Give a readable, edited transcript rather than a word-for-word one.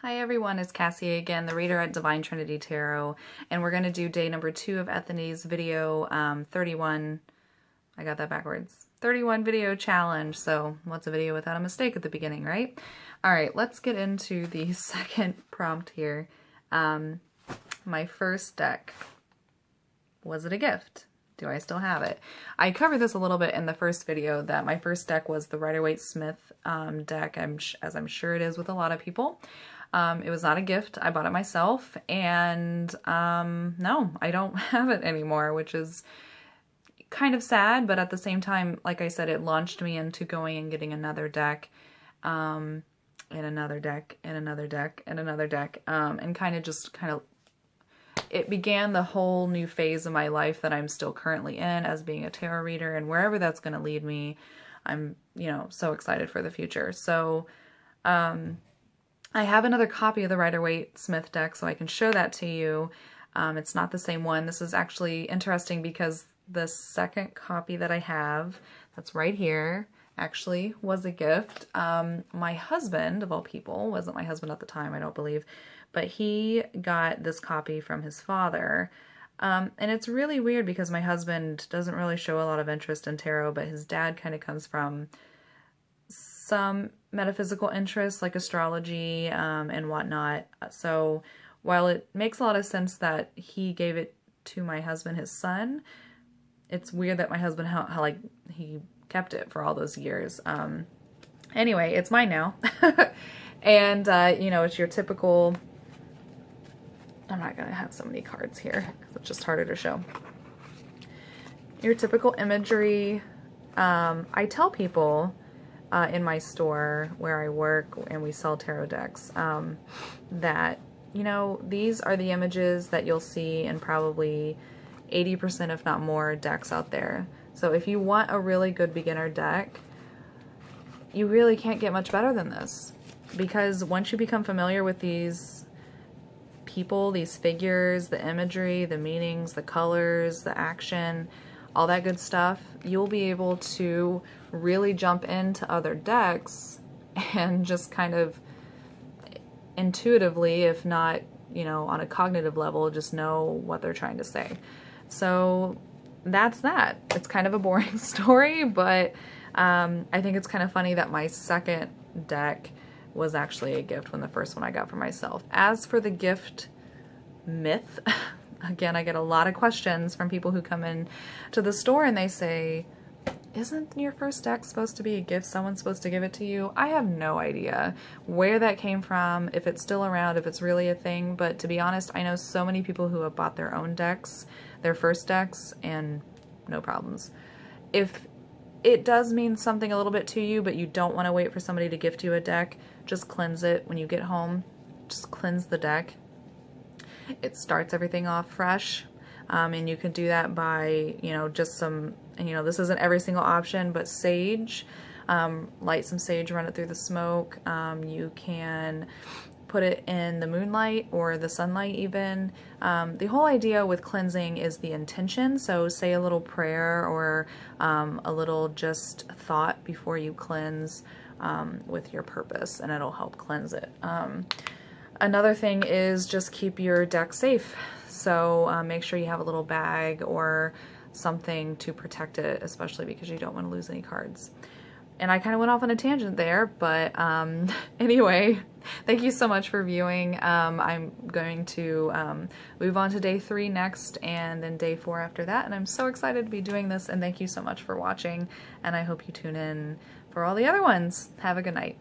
Hi everyone, it's Cassie again, the reader at Divine Trinity Tarot, and we're going to do day number 2 of Ethony's video 31, I got that backwards, 31 video challenge. So what's a video without a mistake at the beginning, right? Alright, let's get into the second prompt here. My first deck, was it a gift? Do I still have it? I covered this a little bit in the first video that my first deck was the Rider-Waite-Smith deck, as I'm sure it is with a lot of people. It was not a gift. I bought it myself, and no, I don't have it anymore, which is kind of sad, but at the same time, like I said, it launched me into going and getting another deck, and another deck, and another deck, and another deck, and kind of it began the whole new phase of my life that I'm still currently in as being a tarot reader, and wherever that's going to lead me, I'm, so excited for the future. So, I have another copy of the Rider-Waite-Smith deck, so I can show that to you. It's not the same one. This is actually interesting because the second copy that I have, that's right here, actually was a gift. My husband, of all people, wasn't my husband at the time, I don't believe, but he got this copy from his father. And it's really weird because my husband doesn't really show a lot of interest in tarot, but his dad kind of comes from some metaphysical interests like astrology and whatnot. So while it makes a lot of sense that he gave it to my husband, his son, it's weird that my husband, how like he kept it for all those years. Anyway, it's mine now. And, it's your typical, I'm not going to have so many cards here because it's just harder to show. Your typical imagery. I tell people in my store where I work and we sell tarot decks, that, these are the images that you'll see in probably 80% if not more decks out there. So if you want a really good beginner deck, you really can't get much better than this, because once you become familiar with these people, these figures, the imagery, the meanings, the colors, the action, all that good stuff, you'll be able to really jump into other decks and just kind of intuitively, if not, on a cognitive level, just know what they're trying to say. So that's that. It's kind of a boring story, but I think it's kind of funny that my second deck was actually a gift when the first one I got for myself. As for the gift myth, again, I get a lot of questions from people who come in to the store and they say, isn't your first deck supposed to be a gift? Someone's supposed to give it to you? I have no idea where that came from, if it's still around, if it's really a thing, but to be honest, I know so many people who have bought their own decks, their first decks, and no problems. If it does mean something a little bit to you, but you don't want to wait for somebody to gift you a deck, just cleanse it when you get home. Just cleanse the deck. It starts everything off fresh, and you can do that by, just some, this isn't every single option, but sage, light some sage, run it through the smoke. You can put it in the moonlight or the sunlight even. The whole idea with cleansing is the intention, so say a little prayer or a little just thought before you cleanse with your purpose, and it'll help cleanse it. Another thing is just keep your deck safe. So make sure you have a little bag or something to protect it, especially because you don't want to lose any cards. And I kind of went off on a tangent there, but anyway, thank you so much for viewing. I'm going to move on to day 3 next, and then day 4 after that, and I'm so excited to be doing this, and thank you so much for watching, and I hope you tune in for all the other ones. Have a good night.